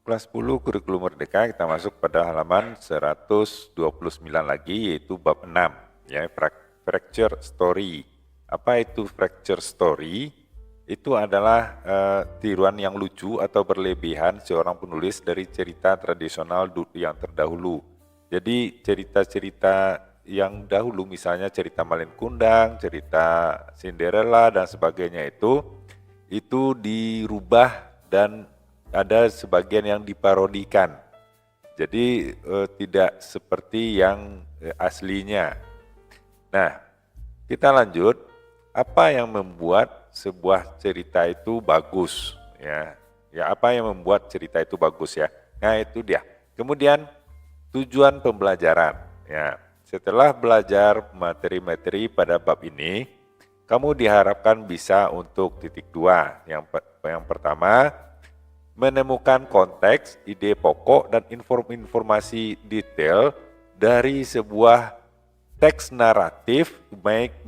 kelas 10 kurikulum merdeka kita masuk pada halaman 129 lagi, yaitu bab 6 ya, fracture story. Apa itu fracture story? Itu adalah tiruan yang lucu atau berlebihan seorang penulis dari cerita tradisional yang terdahulu. Jadi cerita-cerita yang dahulu, misalnya cerita Malin Kundang, cerita Cinderella dan sebagainya, itu dirubah dan ada sebagian yang diparodikan. Jadi tidak seperti yang aslinya. Nah, kita lanjut. Apa yang membuat sebuah cerita itu bagus? Ya, apa yang membuat cerita itu bagus ya? Nah, itu dia. Kemudian tujuan pembelajaran. Ya, setelah belajar materi-materi pada bab ini, kamu diharapkan bisa untuk titik 2. Yang pertama, menemukan konteks, ide pokok, dan informasi detail dari sebuah teks naratif,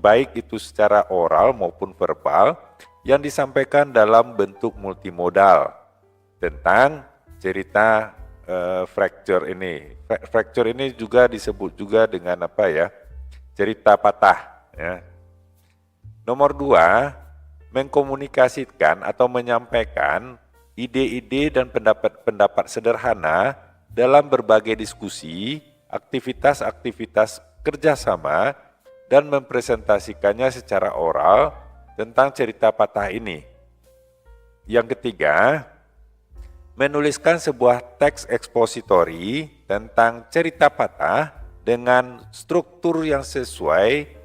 baik itu secara oral maupun verbal, yang disampaikan dalam bentuk multimodal tentang cerita fracture ini. Fracture ini juga disebut juga dengan apa ya? Cerita patah. Ya. Nomor 2, mengkomunikasikan atau menyampaikan ide-ide dan pendapat-pendapat sederhana dalam berbagai diskusi, aktivitas-aktivitas kerjasama, dan mempresentasikannya secara oral tentang cerita patah ini. Yang ketiga, menuliskan sebuah teks ekspositori tentang cerita patah dengan struktur yang sesuai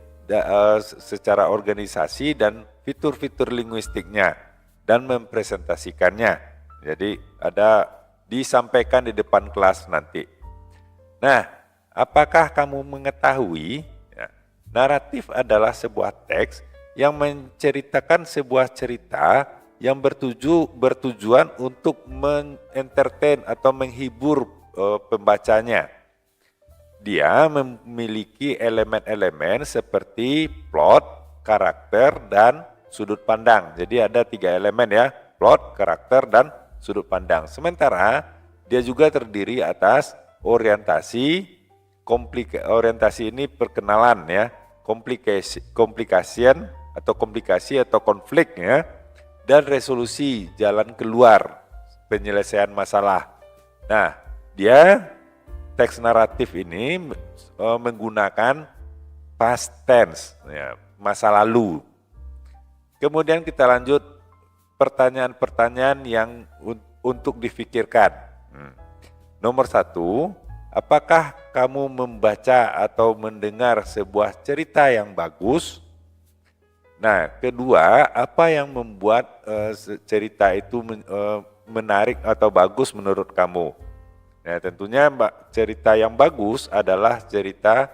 secara organisasi dan fitur-fitur linguistiknya, dan mempresentasikannya. Jadi ada disampaikan di depan kelas nanti. Nah, apakah kamu mengetahui ya, naratif adalah sebuah teks yang menceritakan sebuah cerita yang bertujuan untuk mengentertain atau menghibur pembacanya. Dia memiliki elemen-elemen seperti plot, karakter, dan sudut pandang. Jadi ada 3 elemen ya, plot, karakter, dan sudut pandang. Sementara dia juga terdiri atas orientasi, orientasi ini perkenalan ya, komplikasi atau konflik ya, dan resolusi, jalan keluar, penyelesaian masalah. Nah, dia teks naratif ini menggunakan past tense ya, masa lalu. Kemudian kita lanjut pertanyaan-pertanyaan yang untuk difikirkan. Nomor 1, apakah kamu membaca atau mendengar sebuah cerita yang bagus? Nah, kedua, apa yang membuat cerita itu menarik atau bagus menurut kamu? Nah, tentunya cerita yang bagus adalah cerita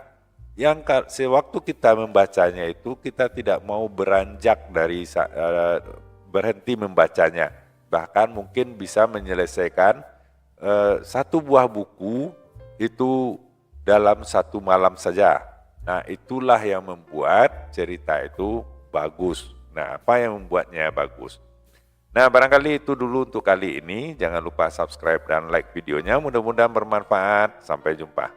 yang sewaktu kita membacanya itu kita tidak mau beranjak dari berhenti membacanya. Bahkan mungkin bisa menyelesaikan satu buah buku itu dalam satu malam saja. Nah, itulah yang membuat cerita itu bagus. Nah, apa yang membuatnya bagus? Nah, barangkali itu dulu untuk kali ini. Jangan lupa subscribe dan like videonya. Mudah-mudahan bermanfaat. Sampai jumpa.